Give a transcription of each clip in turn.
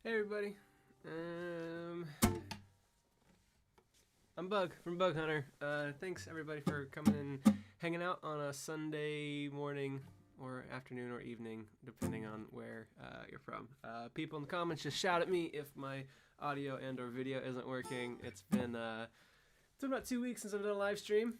Hey everybody, I'm Bug from Bug Hunter. Thanks everybody for coming and hanging out on a Sunday morning or afternoon or evening, depending on where you're from. People in the comments just shout at me if my audio and or video isn't working. It's been about 2 weeks since I've done a live stream.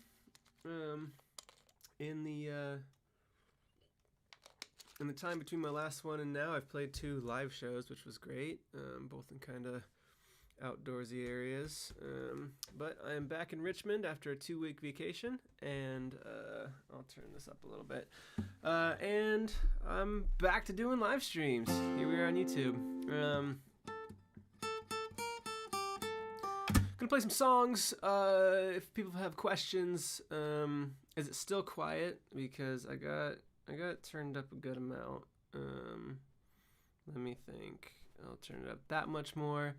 In the time between my last one and now, I've played 2 live shows, which was great, both in kind of outdoorsy areas. But I am back in Richmond after a 2-week vacation, and I'll turn this up a little bit. And I'm back to doing live streams. Here we are on YouTube. Gonna play some songs. If people have questions, is it still quiet? Because I got it turned up a good amount. Let me think. I'll turn it up that much more.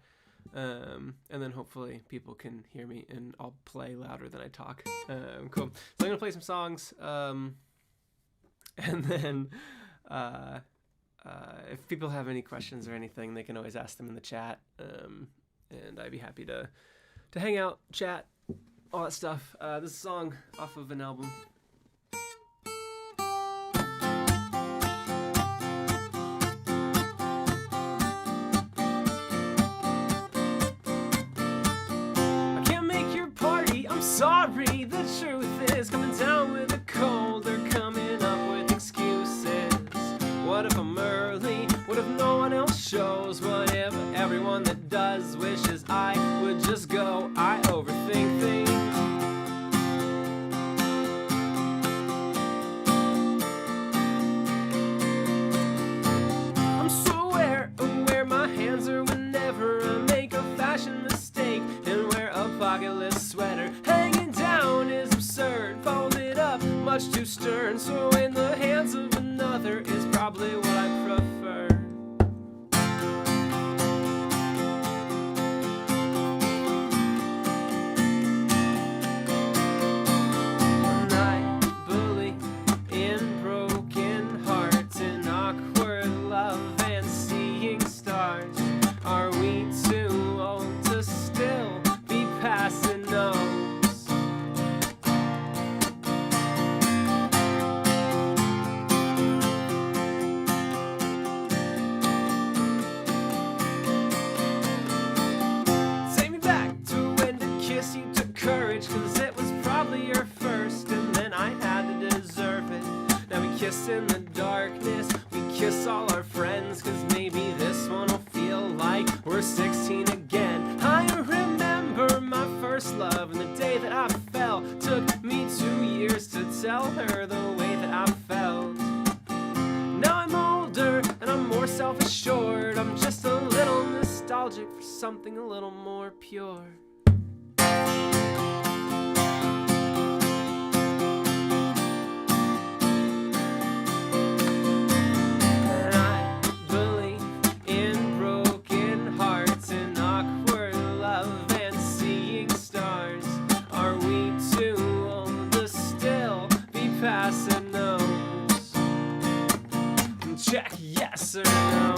And then hopefully people can hear me and I'll play louder than I talk. Cool. So I'm gonna play some songs. And then if people have any questions or anything, they can always ask them in the chat. And I'd be happy to hang out, chat, all that stuff. This is a song off of an album. Sorry, the truth is coming down with a cold. They're coming up with excuses. What if I'm early? What if no one else shows? What if everyone that does wishes I would just go? I overthink things. I'm so aware of where my hands are whenever I make a fashion mistake and wear a pocketless sweater. Hanging down is absurd, folded up, much too stern. So in the hands of another is probably what I prefer. And I believe in broken hearts and awkward love and seeing stars. Are we too old to still be passing notes? Take me back to when to kiss you took courage, cause it was probably your first and then I had to deserve it. Now we kiss in the darkness, we kiss all our friends, cause maybe this one will feel like we're 16 again. I remember my first love and the day that I fell. Took me 2 years to tell her the way that I felt. Now I'm older and I'm more self-assured. I'm just a little nostalgic for something a little more pure. And I believe in broken hearts and awkward love and seeing stars. Are we too old to still be passing notes? Check yes or no.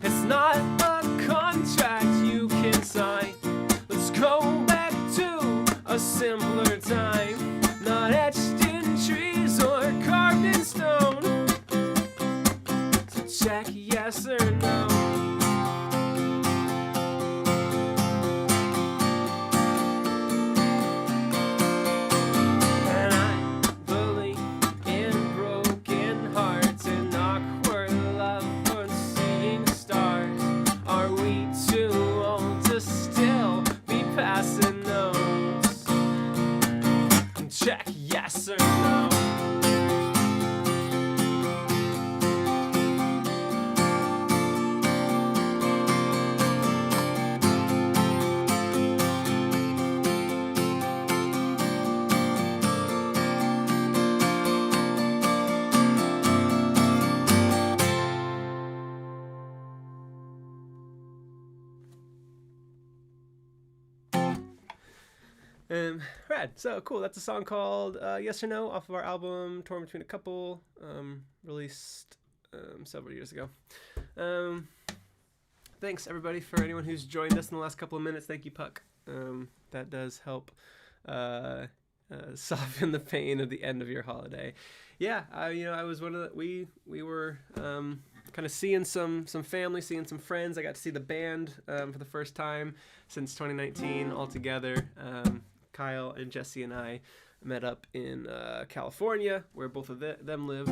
It's not a contract you can sign. Let's go back to a simpler time. Not etched in trees or carved in stone. So check yes or no. And I believe in broken hearts and awkward love for seeing stars. Are we too old to still be passing notes? Check yes or no. Rad. So cool. That's a song called Yes or No off of our album Torn Between a Couple, released several years ago. Thanks everybody for anyone who's joined us in the last couple of minutes. Thank you, Puck. That does help soften the pain of the end of your holiday. Yeah, I was one of the, we were kind of seeing some family, seeing some friends. I got to see the band for the first time since 2019 all together. Kyle and Jesse and I met up in California, where both of them live.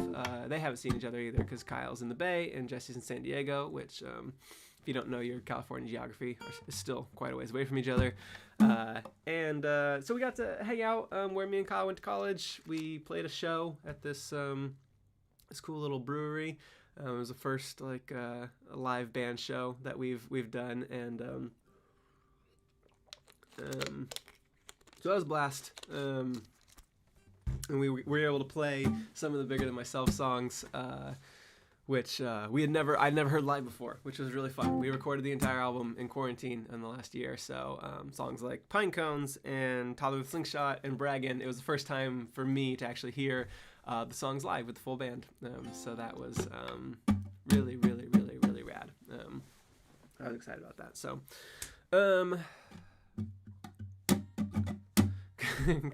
They haven't seen each other either because Kyle's in the Bay and Jesse's in San Diego, which, if you don't know your California geography, is still quite a ways away from each other. So we got to hang out where me and Kyle went to college. We played a show at this cool little brewery. It was the first a live band show that we've done, and so that was a blast. And we were able to play some of the Bigger Than Myself songs, which I'd never heard live before, which was really fun. We recorded the entire album in quarantine in the last year, so songs like Pine Cones and Toddler with Slingshot and Braggin', it was the first time for me to actually hear the songs live with the full band. So that was really, really, really, really rad. I was excited about that. So,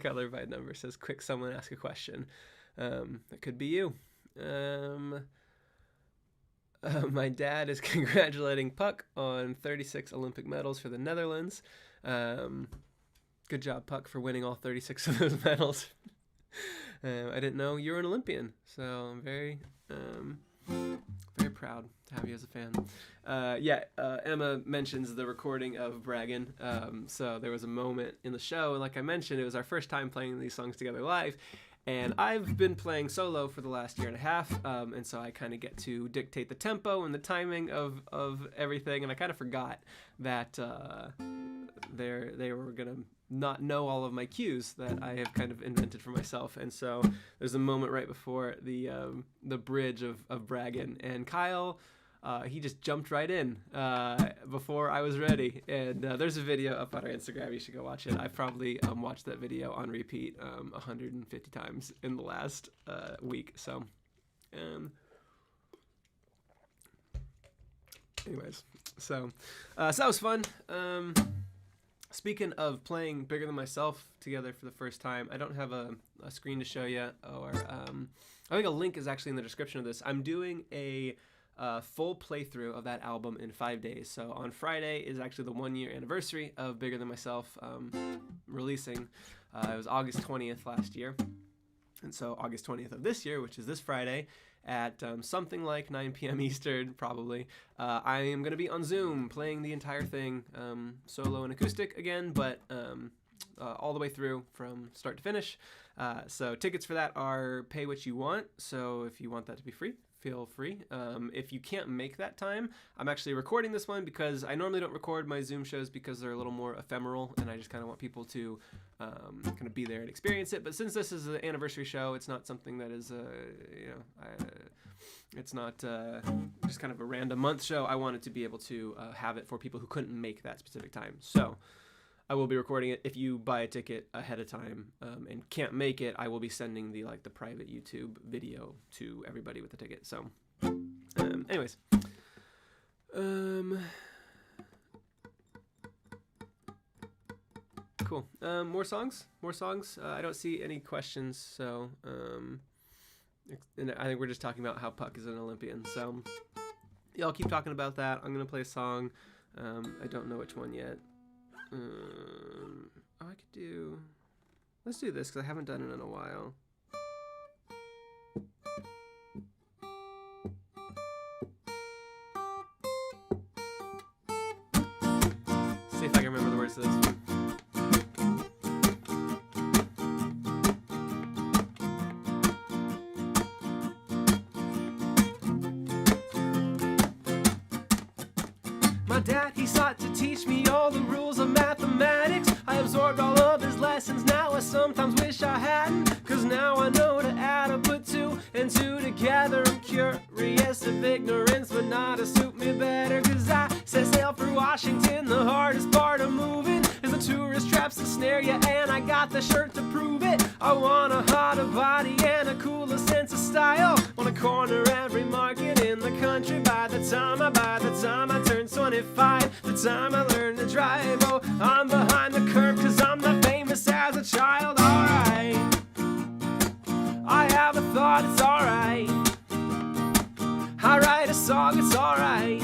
Color by Number says, quick, someone ask a question. That could be you. My dad is congratulating Puck on 36 Olympic medals for the Netherlands. Good job, Puck, for winning all 36 of those medals. I didn't know you were an Olympian, so I'm very very proud to have you as a fan. Emma mentions the recording of Braggin'. So there was a moment in the show, and like I mentioned, it was our first time playing these songs together live. And I've been playing solo for the last year and a half, and so I kind of get to dictate the tempo and the timing of everything, and I kind of forgot that they were going to not know all of my cues that I have kind of invented for myself. And so there's a moment right before the bridge of Braggin', and Kyle, he just jumped right in before I was ready. And there's a video up on our Instagram. You should go watch it. I've probably watched that video on repeat 150 times in the last week. So, anyways, so that was fun. Speaking of playing Bigger Than Myself together for the first time, I don't have a screen to show yet, or I think a link is actually in the description of this. I'm doing a full playthrough of that album in 5 days. So on Friday is actually the 1-year anniversary of Bigger Than Myself releasing. It was August 20th last year. And so August 20th of this year, which is this Friday, at something like 9 p.m. Eastern, probably, I am going to be on Zoom playing the entire thing, solo and acoustic again, but all the way through from start to finish. So tickets for that are pay what you want, so if you want that to be free, feel free. If you can't make that time, I'm actually recording this one because I normally don't record my Zoom shows because they're a little more ephemeral, and I just kind of want people to kind of be there and experience it. But since this is an anniversary show, it's not something that is, it's not just kind of a random month show. I wanted to be able to have it for people who couldn't make that specific time. So I will be recording it. If you buy a ticket ahead of time and can't make it, I will be sending the private YouTube video to everybody with the ticket. So, anyways, cool. More songs. I don't see any questions, so and I think we're just talking about how Puck is an Olympian. So, yeah, I'll keep talking about that. I'm gonna play a song. I don't know which one yet. Let's do this because I haven't done it in a while. See if I can remember the words to this one. My dad, he sought to teach me all the rules of mathematics. I absorbed all of his lessons, now I sometimes wish I hadn't. Cause now I know to add or put 2 and 2 together. I'm curious if ignorance would not have suit me better. Cause I set sail for Washington, the hardest part of moving is the no tourist traps to snare ya, and I got the shirt to prove it. I want a hotter body and a cooler sense of style. Wanna corner every market in the country by the time I turn 25, the time I learn to drive. Oh, I'm behind the curve cause I'm not famous as a child. Alright, I have a thought, it's alright. I write a song, it's alright.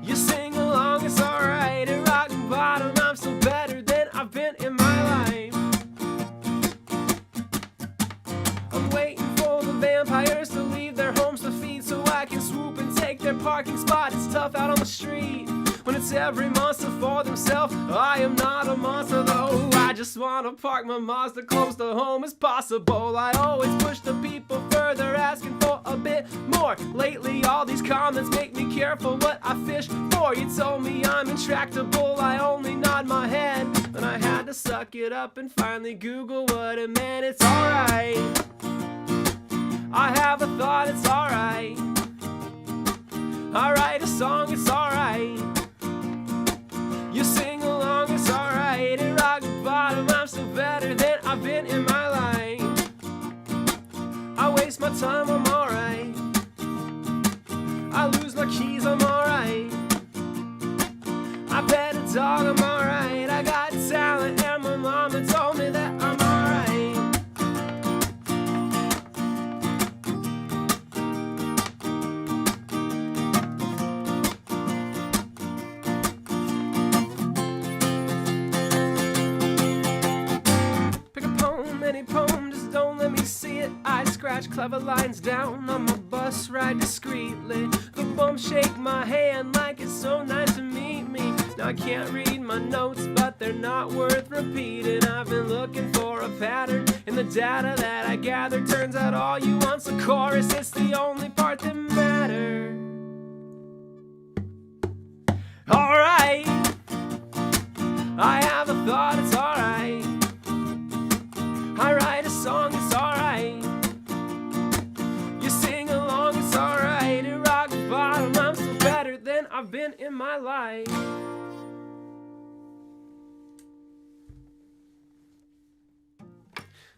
You sing along, it's alright. At rock bottom, I'm still better than I've been in my life. I'm waiting for the vampires to leave their homes to feed, so I can swoop and take their parking spot. It's tough out on the street when it's every monster for themselves. I am not a monster though. I just wanna park my Mazda close to home as possible. I always push the people further, asking for a bit more. Lately all these comments make me careful what I fish for. You told me I'm intractable, I only nod my head. Then I had to suck it up and finally Google what it meant. It's alright, I have a thought, it's alright. I write a song, it's alright. You sing along, it's alright. At rock bottom, I'm still better than I've been in my life. I waste my time, I'm alright. I lose my keys, I'm alright. I pet a dog, I'm alright. I got talent and my mama told me that I'm alright. Any poem, just don't let me see it. I scratch clever lines down on my bus ride discreetly. The bumps shake my hand like it's so nice to meet me. Now I can't read my notes, but they're not worth repeating. I've been looking for a pattern in the data that I gathered. Turns out all you want's a chorus, it's the only part that matters. Alright, I have a thought, it's alright. I write a song, it's alright. You sing along, it's alright. At rock bottom, I'm still better than I've been in my life.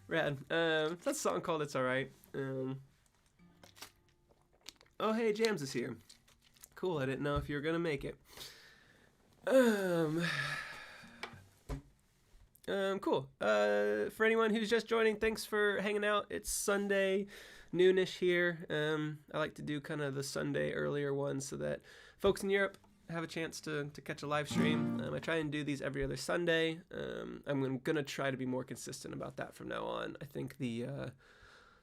Rad. That's a song called It's Alright. Oh hey, Jams is here. Cool, I didn't know if you were gonna make it. Cool. For anyone who's just joining, thanks for hanging out. It's Sunday, noonish here. I like to do kind of the Sunday earlier ones so that folks in Europe have a chance to catch a live stream. I try and do these every other Sunday. I'm gonna try to be more consistent about that from now on. I think the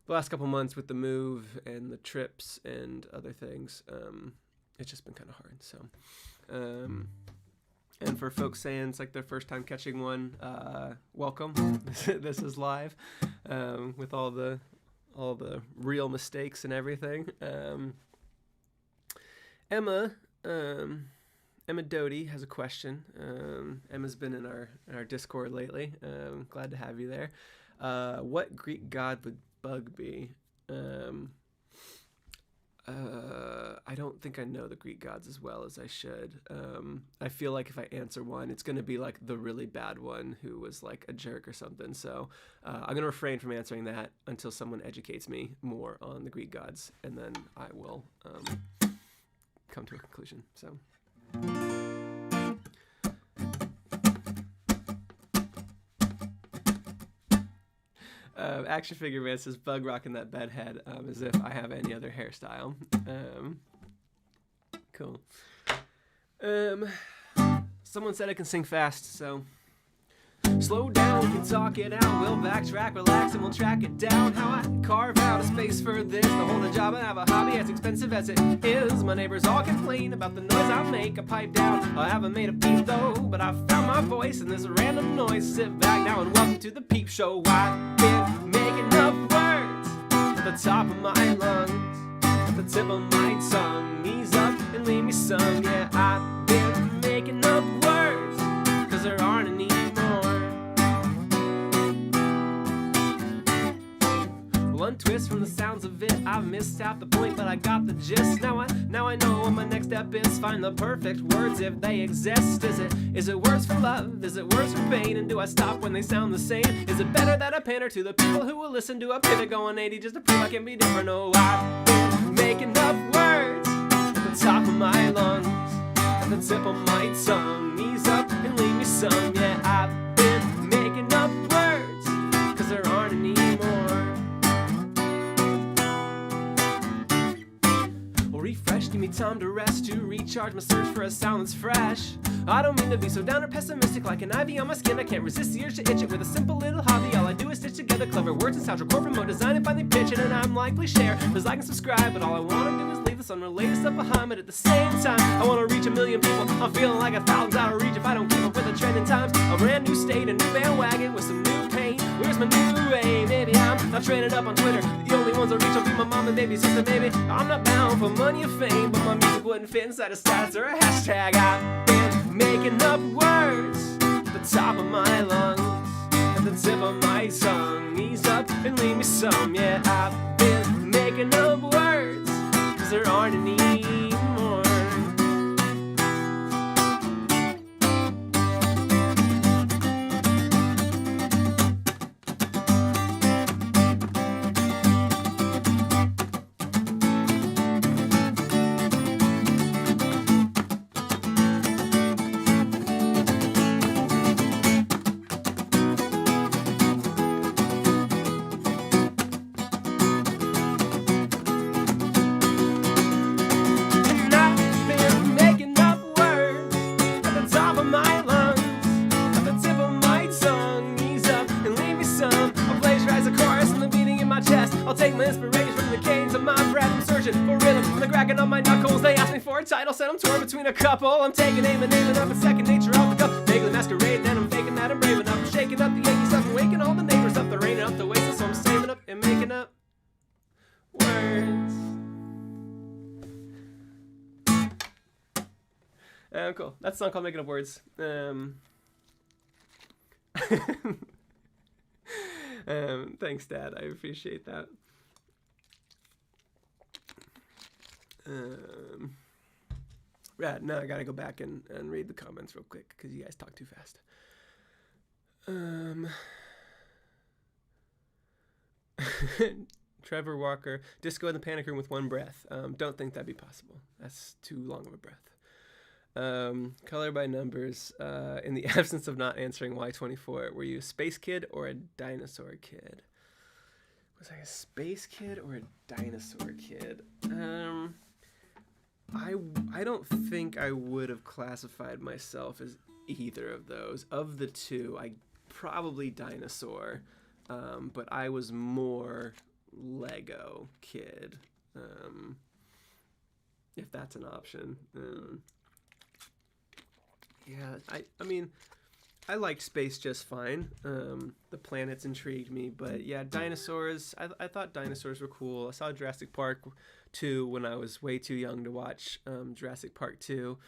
last couple months with the move and the trips and other things, it's just been kind of hard. So. And for folks saying it's like their first time catching one, welcome. This is live, with all the real mistakes and everything. Emma Doty has a question. Emma's been in our Discord lately. Glad to have you there. What Greek god would Bug be? I don't think I know the Greek gods as well as I should. I feel like if I answer one, it's going to be like the really bad one who was like a jerk or something. So I'm going to refrain from answering that until someone educates me more on the Greek gods, and then I will come to a conclusion. So. Action Figure Man says Bug rocking that bed head as if I have any other hairstyle. Cool. Someone said I can sing fast, so slow down, we can talk it out. We'll backtrack, relax, and we'll track it down. How I carve out a space for this to hold a job and have a hobby as expensive as it is. My neighbors all complain about the noise I make. I pipe down, I haven't made a beat though, but I found my voice in this random noise. Sit back now and welcome to the peep show. I've been making up words at the top of my lungs, at the tip of my tongue. Ease up and leave me some. Yeah, I've been making up words, cause there aren't any more. One twist from the sounds of it, I missed half the point, but I got the gist. Now I know what my next step is. Find the perfect words if they exist. Is it words for love? Is it words for pain? And do I stop when they sound the same? Is it better that I pander to the people who will listen to a pivot going 80 just to prove I can be different? Oh, I've been making up words at the top of my lungs, at the tip of my tongue. Ease up and leave me some. Yeah, I've been making up words, cause there aren't any more. Well, refresh, give me time to rest, to recharge my search for a sound that's fresh. I don't mean to be so down or pessimistic, like an ivy on my skin. I can't resist the urge to itch it with a simple little hobby. All I do is stitch together clever words and sounds, record, promote, design, and finally pitch it. And I'm likely share, cause I can subscribe, but all I wanna do is leave this unrelated stuff behind. But at the same time, I wanna reach 1 million people. I'm feeling like 1,000's out of reach if I don't keep up with the trending times. A brand new state, a new bandwagon with some new pain. Where's my new aim? Maybe I'm not trending up on Twitter. The only ones I reach will be my mom and baby sister. Maybe I'm not bound for money or fame, but my music wouldn't fit inside a status or a hashtag. I've been making up words at the top of my lungs, at the tip of my tongue. Ease up and leave me some. Yeah, I've been making up words, cause there aren't any more. I'll take my inspiration from the canes of my breath. I'm searching for rhythm from the cracking of my knuckles. They asked me for a title, said I'm torn between a couple. I'm taking aim and naming up a second nature off the cuff. Vaguely masquerade, then I'm faking that I'm brave enough. I'm shaking up the Yankee stuff and waking all the neighbors up. They're raining up the waste, so I'm saving up and making up words. Cool. That's a song called Making Up Words. Thanks, Dad. I appreciate that. Right, now I gotta go back and read the comments real quick because you guys talk too fast. Trevor Walker, disco in the panic room with one breath. Don't think that'd be possible. That's too long of a breath. Color by numbers. In the absence of not answering Y24, were you a space kid or a dinosaur kid? Was I a space kid or a dinosaur kid? I don't think I would have classified myself as either of those. Of the two, I probably dinosaur, but I was more Lego kid, if that's an option. Yeah, I mean, I liked space just fine. The planets intrigued me, but yeah, dinosaurs, I thought dinosaurs were cool. I saw Jurassic Park 2 when I was way too young to watch Jurassic Park 2.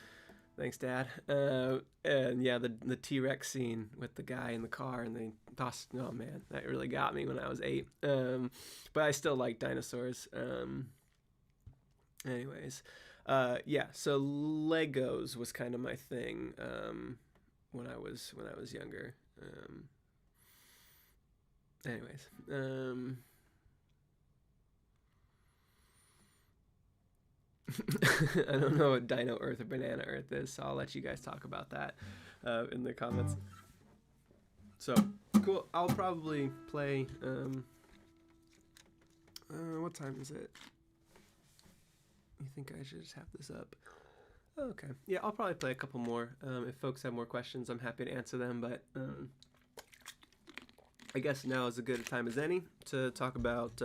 Thanks, Dad. And yeah, the T-Rex scene with the guy in the car and they tossed, oh man, that really got me when I was 8. But I still like dinosaurs. Anyways. Yeah, so Legos was kind of my thing when I was younger. Anyways, I don't know what Dino Earth or Banana Earth is, so I'll let you guys talk about that in the comments. So cool. I'll probably play. What time is it? You think I should just have this up? Oh, okay. Yeah, I'll probably play a couple more. If folks have more questions, I'm happy to answer them. But I guess now is as good a time as any to talk about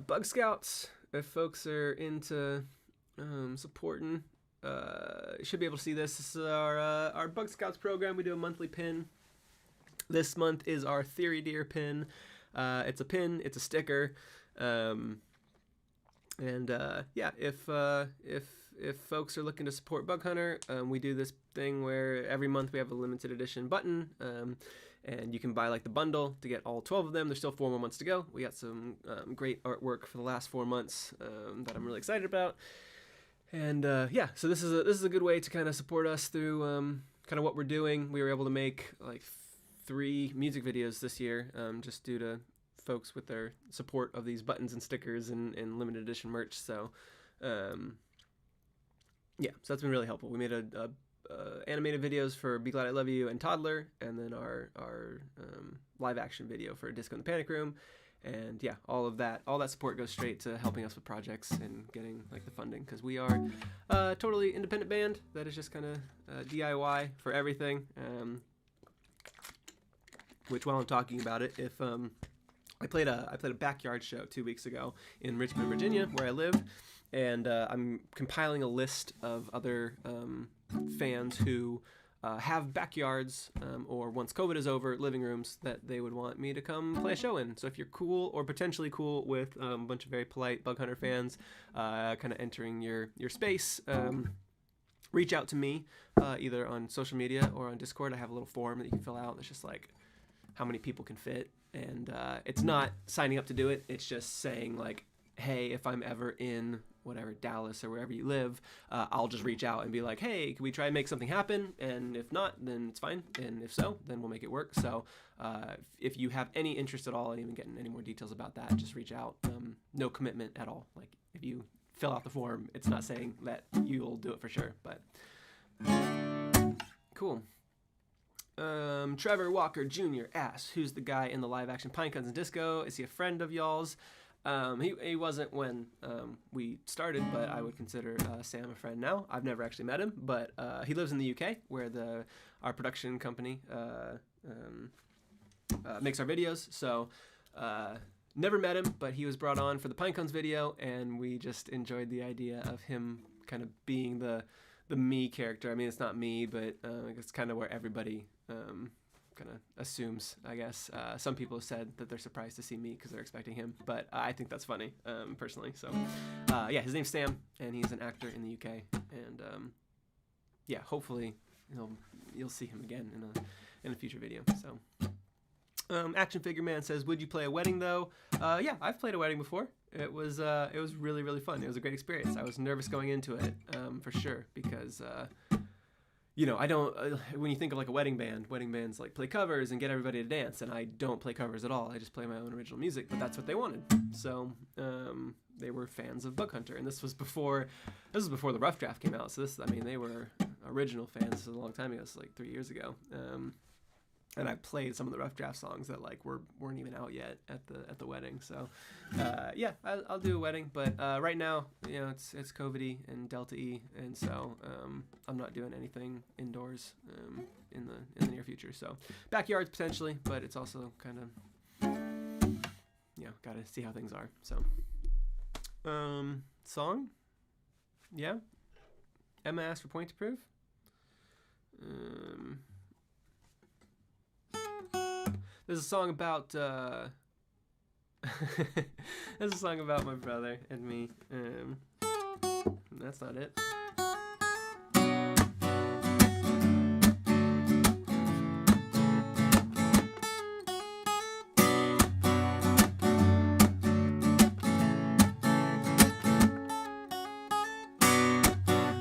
Bug Scouts. If folks are into supporting, you should be able to see this. This is our Bug Scouts program. We do a monthly pin. This month is our Theory Deer pin. It's a pin. It's a sticker. And yeah, if folks are looking to support Bug Hunter, we do this thing where every month we have a limited edition button, and you can buy like the bundle to get all 12 of them. There's still 4 more months to go. We got some great artwork for the last 4 months that I'm really excited about. And yeah, so this is a good way to kind of support us through kind of what we're doing. We were able to make like 3 music videos this year, just due to folks with their support of these buttons and stickers and limited edition merch. So yeah, so that's been really helpful. We made a animated videos for Be Glad I Love You and Toddler, and then our live action video for Disco in the Panic Room. And yeah, all that support goes straight to helping us with projects and getting like the funding, because we are a totally independent band that is just kind of DIY for everything. Which, while I'm talking about it, if I played a backyard show 2 weeks ago in Richmond, Virginia, where I live, and I'm compiling a list of other fans who have backyards, or once COVID is over, living rooms that they would want me to come play a show in. So if you're cool or potentially cool with a bunch of very polite Bug Hunter fans kind of entering your space, reach out to me either on social media or on Discord. I have a little form that you can fill out. It's just like how many people can fit, and it's not signing up to do it. It's just saying like, hey, if I'm ever in whatever, Dallas or wherever you live, I'll just reach out and be like, hey, can we try and make something happen? And if not, then it's fine. And if so, then we'll make it work. So if you have any interest at all in even getting any more details about that, just reach out. No commitment at all. Like if you fill out the form, it's not saying that you'll do it for sure, but cool. Trevor Walker Jr. asks, who's the guy in the live action Pine Cones and Disco? Is he a friend of y'all's? He wasn't when we started, but I would consider Sam a friend now. I've never actually met him, but he lives in the UK, where our production company makes our videos. So never met him, but he was brought on for the Pinecones video, and we just enjoyed the idea of him kind of being the me character. I mean, it's not me, but it's kind of where everybody kind of assumes, I guess. Some people have said that they're surprised to see me because they're expecting him, but I think that's funny, personally. So yeah, his name's Sam, and he's an actor in the UK, and yeah, hopefully you'll see him again in a future video. So Action Figure Man says, would you play a wedding though? Yeah, I've played a wedding before. It was really, really fun. It was a great experience. I was nervous going into it, for sure, because I don't, when you think of like a wedding bands like play covers and get everybody to dance, and I don't play covers at all. I just play my own original music, but that's what they wanted. So they were fans of Bug Hunter, and this was before the rough draft came out. So they were original fans. This was a long time ago. It's like 3 years ago. And I played some of the rough draft songs that like weren't even out yet at the wedding. So yeah, I'll do a wedding, but right now, it's COVID-y and Delta E, and so I'm not doing anything indoors in the near future. So backyards potentially, but it's also kind of got to see how things are. So song, yeah. Emma asked for Point to Prove. There's a song about there's a song about my brother and me. That's not it.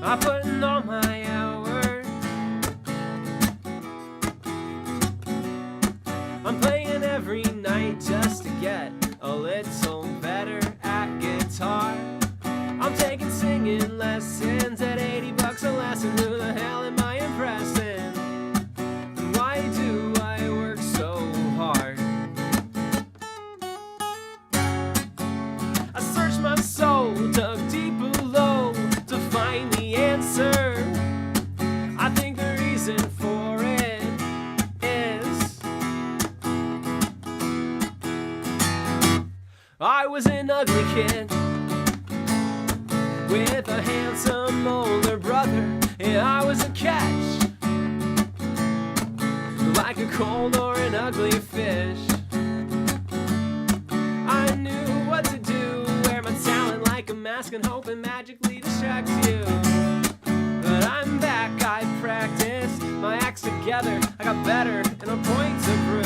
I put in all my hours. I'm playing every night just to get a little better at guitar. I'm taking singing lessons at $80 a lesson. Who the hell am I impressing? And why do I work so hard? I searched my soul, dug deep below to find the answer. I think the reason for it is I was an ugly kid with a handsome older brother, and I was a catch, like a cold or an ugly fish. I knew what to do, wear my talent like a mask and hope it magically distracts you. But I'm back, I practiced my acts together, I got better, and a point to prove.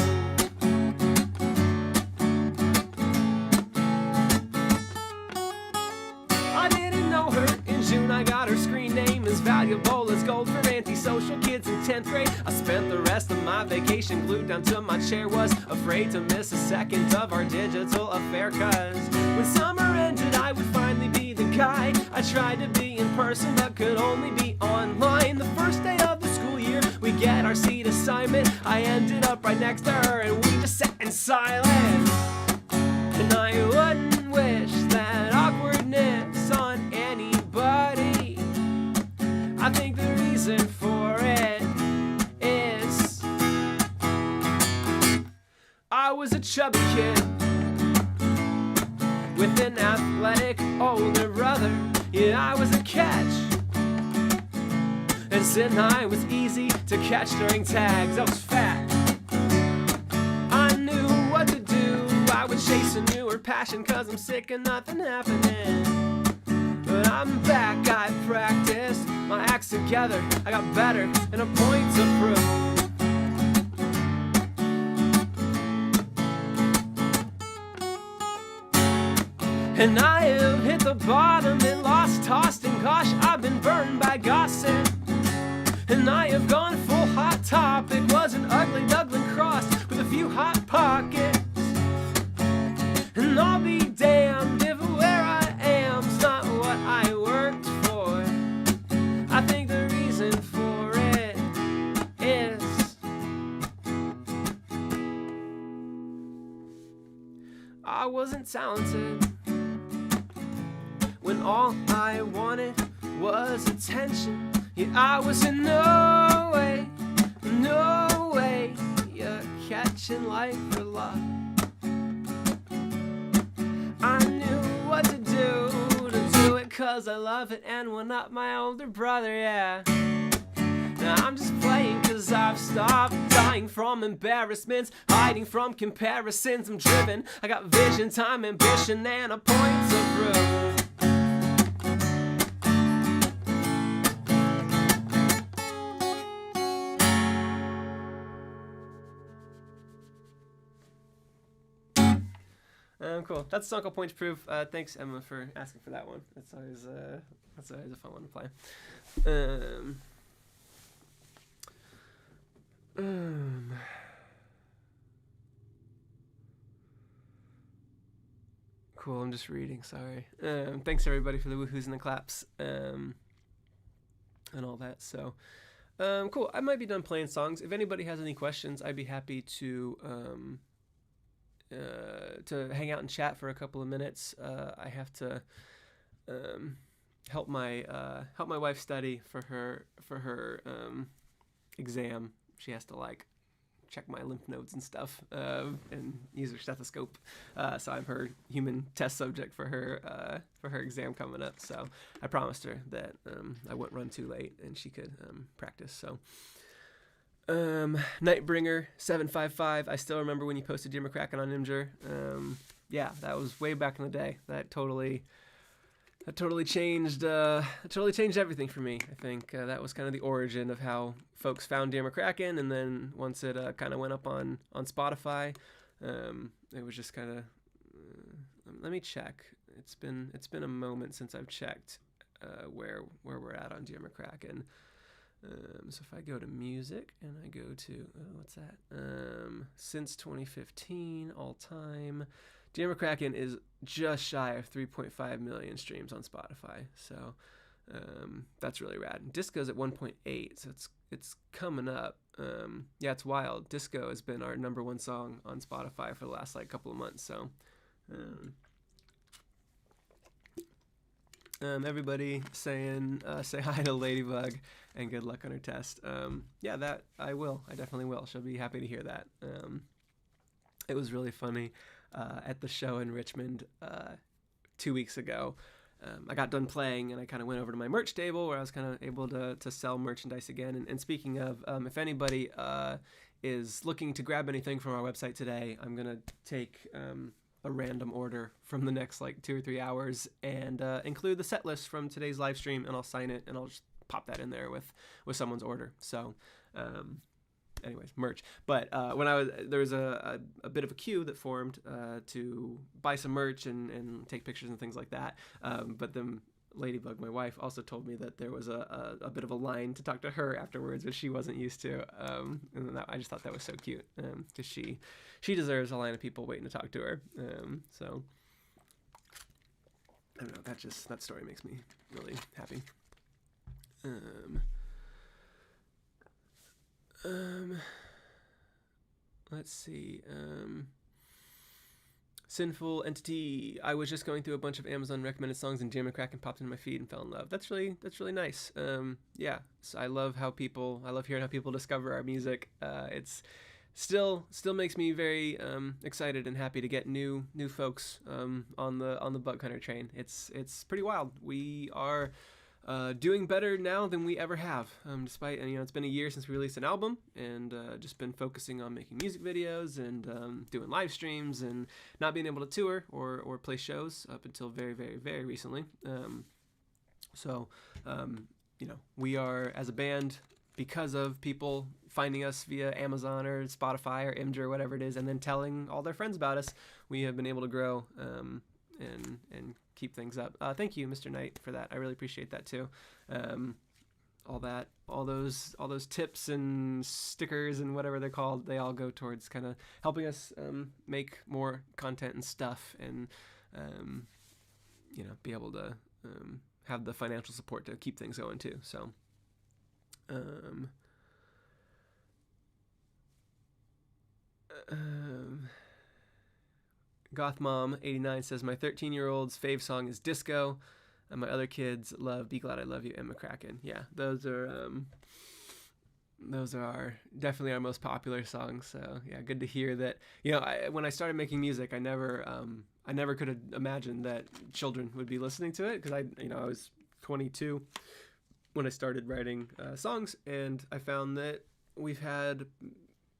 her screen name is valuable as gold for antisocial kids in 10th grade. I spent the rest of my vacation glued down to my chair, was afraid to miss a second of our digital affair, cause when summer ended I would finally be the guy I tried to be in person but could only be online. The first day of the school year we get our seat assignment. I ended up right next to her and we just sat in silence. And I wouldn't wish that awkwardness on anybody. I think the reason for it is I was a chubby kid with an athletic older brother. Yeah, I was a catch, and since I was easy to catch during tags, I was fat. I knew what to do. I would chase a newer passion, cause I'm sick of nothing happening. But I'm back, I practiced my acts together. I got better and a point to prove. And I have hit the bottom and lost, tossed, and gosh, I've been burned by gossip. And I have gone full hot topic, was an ugly Dublin cross with a few hot pockets. And I'll be damned if where I am's not what I worked for. I think the reason for it is I wasn't talented when all I wanted was attention. Yeah, I was in no way, yeah, catching life for love. I knew what to do it cause I love it and one up my older brother, yeah. Now I'm just playing cause I've stopped dying from embarrassments, hiding from comparisons. I'm driven, I got vision, time, ambition, and a point to prove. Cool. That's a song called Point to Prove. Thanks, Emma, for asking for that one. That's always a fun one to play. Cool. I'm just reading. Sorry. Thanks everybody for the woohoos and the claps and all that. So, cool. I might be done playing songs. If anybody has any questions, I'd be happy to hang out and chat for a couple of minutes. I have to help my wife study for her exam. She has to like check my lymph nodes and stuff and use her stethoscope. So I'm her human test subject for her exam coming up. So I promised her that I wouldn't run too late and she could practice. So. Nightbringer 755. I still remember when you posted Dear McCracken on Imgur. Yeah, that was way back in the day. That totally changed everything for me. I think that was kind of the origin of how folks found Dear McCracken, and then once it kind of went up on Spotify, it was just kind of. Let me check. It's been a moment since I've checked where we're at on Dear McCracken. So if I go to music and I go to, what's that? Since 2015, all time, Dear McCracken is just shy of 3.5 million streams on Spotify. So that's really rad. Disco's at 1.8, so it's coming up. Yeah, it's wild. Disco has been our number one song on Spotify for the last like couple of months. So everybody saying say hi to Ladybug and good luck on her test. Yeah, that I will. I definitely will. She'll be happy to hear that. It was really funny at the show in Richmond 2 weeks ago. I got done playing and I kind of went over to my merch table where I was kind of able to sell merchandise again. And speaking of, if anybody is looking to grab anything from our website today, I'm going to take a random order from the next like 2 or 3 hours and include the set list from today's live stream, and I'll sign it and I'll just pop that in there with someone's order. So anyways, merch. But when there was a bit of a queue that formed to buy some merch and take pictures and things like that. But then Ladybug, my wife, also told me that there was a bit of a line to talk to her afterwards, which she wasn't used to. And I just thought that was so cute, because she deserves a line of people waiting to talk to her. So I don't know. That story makes me really happy. Let's see. Sinful Entity. I was just going through a bunch of Amazon recommended songs, and Jam and Crack and popped into my feed and fell in love. That's really nice. Yeah, so I love hearing how people discover our music. It's still makes me very excited and happy to get new folks on the Buck Hunter train. It's pretty wild. We are doing better now than we ever have, despite, it's been a year since we released an album, and just been focusing on making music videos and doing live streams and not being able to tour or play shows up until very, very, very recently. So we are, as a band, because of people finding us via Amazon or Spotify or Imgur or whatever it is, and then telling all their friends about us, we have been able to grow and keep things up. Thank you, Mr. Knight, for that. I really appreciate that too. All those tips and stickers and whatever they're called, they all go towards kind of helping us make more content and stuff, and be able to have the financial support to keep things going too. So Goth Mom 89 says, my 13-year-old's fave song is Disco, and my other kids love Be Glad I Love You and McCracken. Yeah, those are definitely our most popular songs. So yeah, good to hear that. When I started making music, I never could have imagined that children would be listening to it, because I was 22 when I started writing songs, and I found that we've had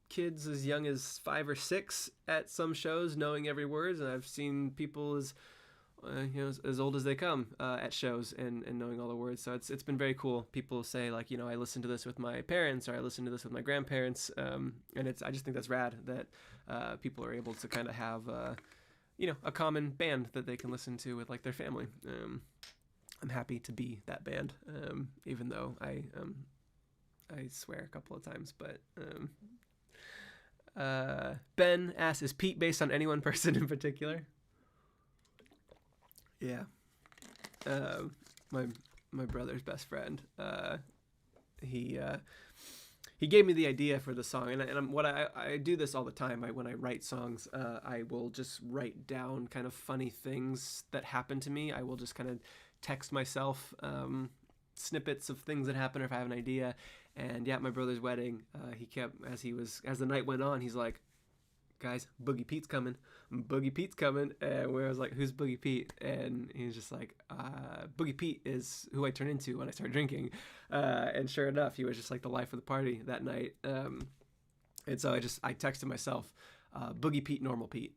kids as young as 5 or 6 at some shows knowing every word, and I've seen people as old as they come at shows and knowing all the words. So it's been very cool. People say, like, I listened to this with my parents, or I listened to this with my grandparents, and I just think that's rad that people are able to kind of have a common band that they can listen to with, like, their family. I'm happy to be that band, even though I swear a couple of times, but Ben asks, is Pete based on any one person in particular? Yeah. My brother's best friend. He gave me the idea for the song, and I do this all the time. When I write songs, I will just write down kind of funny things that happen to me. I will just kind of text myself snippets of things that happen, or if I have an idea. And yeah, at my brother's wedding, he kept, as the night went on, he's like, guys, Boogie Pete's coming. And where I was like, who's Boogie Pete? And he's just like, Boogie Pete is who I turn into when I start drinking. And sure enough, he was just like the life of the party that night. And so I texted myself, Boogie Pete, Normal Pete,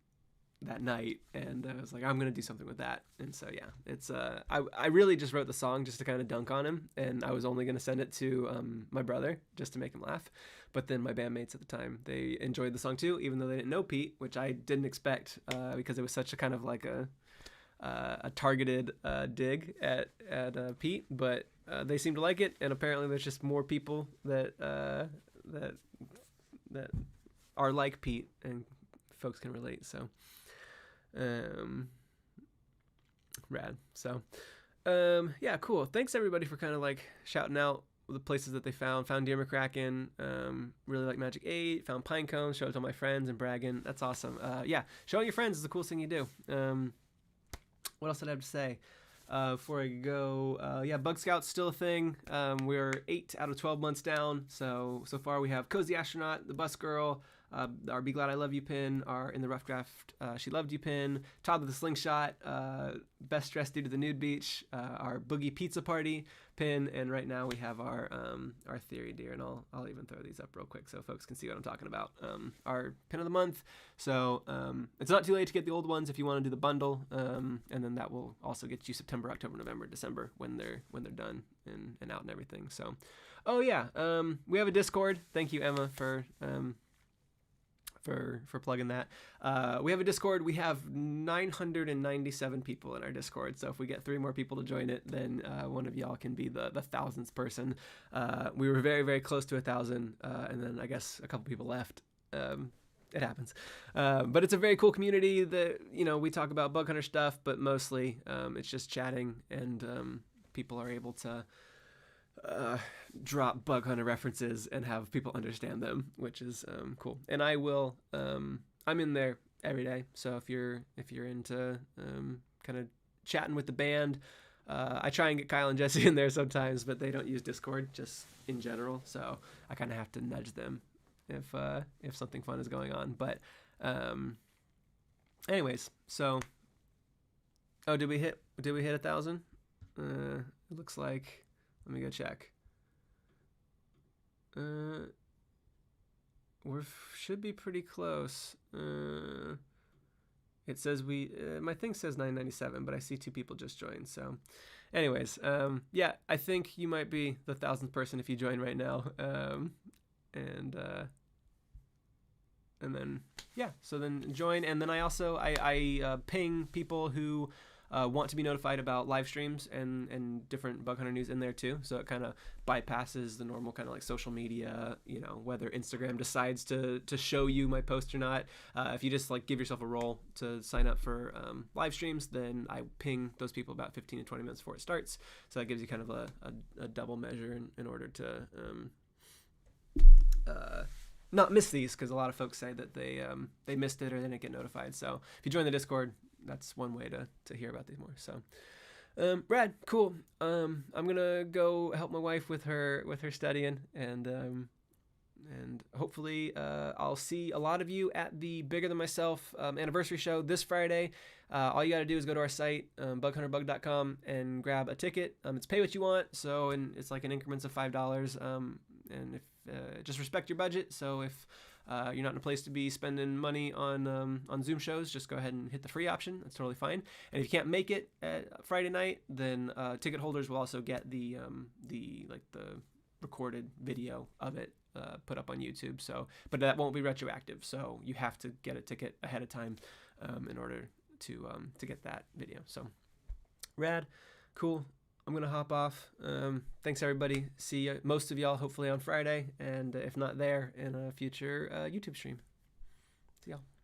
that night, and I was like, I'm gonna do something with that. And so yeah, it's I really just wrote the song just to kind of dunk on him, and I was only gonna send it to my brother just to make him laugh. But then my bandmates at the time, they enjoyed the song too, even though they didn't know Pete, which I didn't expect, because it was such a kind of like a targeted dig at Pete. But they seemed to like it, and apparently there's just more people that are like Pete, and folks can relate. So rad. So yeah, cool. Thanks everybody for kind of like shouting out the places that they found Deer McCracken, really like Magic 8, found Pinecone, showed it to all my friends and bragging. That's awesome. Yeah, showing your friends is the coolest thing you do. What else did I have to say before I go? Yeah, Bug Scout's still a thing. We're 8 out of 12 months down. So far we have Cozy Astronaut, the Bus Girl, our Be Glad I Love You pin, our In the Rough Draft She Loved You pin, Todd with the Slingshot, Best Dressed Due to the Nude Beach, our Boogie Pizza Party pin, and right now we have our Theory Deer, and I'll even throw these up real quick so folks can see what I'm talking about. Our pin of the month. So it's not too late to get the old ones if you want to do the bundle, and then that will also get you September, October, November, December when they're done and out and everything. So, oh yeah, we have a Discord. Thank you, Emma, for for plugging that. We have a Discord. We have 997 people in our Discord. So if we get 3 more people to join it, then one of y'all can be the 1,000th person. We were very, very close to 1,000, and then I guess a couple people left. It happens. But it's a very cool community that, we talk about bug hunter stuff, but mostly it's just chatting, and people are able to drop bug hunter references and have people understand them, which is cool. And I will I'm in there every day, so if you're into kind of chatting with the band, I try and get Kyle and Jesse in there sometimes, but they don't use Discord just in general, so I kind of have to nudge them if something fun is going on. But anyways, so did we hit 1,000? It looks like, let me go check. We should be pretty close. It says my thing says 997, but I see 2 people just joined. So anyways, yeah, I think you might be the 1,000th person if you join right now. And then, yeah, so then join. And then I also, I ping people who want to be notified about live streams and different bug hunter news in there too. So it kind of bypasses the normal kind of like social media, whether Instagram decides to show you my post or not. If you just like give yourself a role to sign up for live streams, then I ping those people about 15 to 20 minutes before it starts. So that gives you kind of a double measure in order to not miss these, because a lot of folks say that they missed it or they didn't get notified. So if you join the Discord, that's one way to hear about these more. So rad, cool. I'm gonna go help my wife with her studying, and hopefully I'll see a lot of you at the Bigger Than Myself anniversary show this Friday. All you got to do is go to our site, bughunterbug.com, and grab a ticket. It's pay what you want, so it's like in increments of $5. And if just respect your budget. So if you're not in a place to be spending money on Zoom shows, just go ahead and hit the free option. That's totally fine. And if you can't make it at Friday night, then ticket holders will also get the recorded video of it put up on YouTube. So, but that won't be retroactive. So you have to get a ticket ahead of time in order to get that video. So rad, cool. I'm going to hop off. Thanks, everybody. See most of y'all hopefully on Friday, and if not there, in a future YouTube stream. See y'all.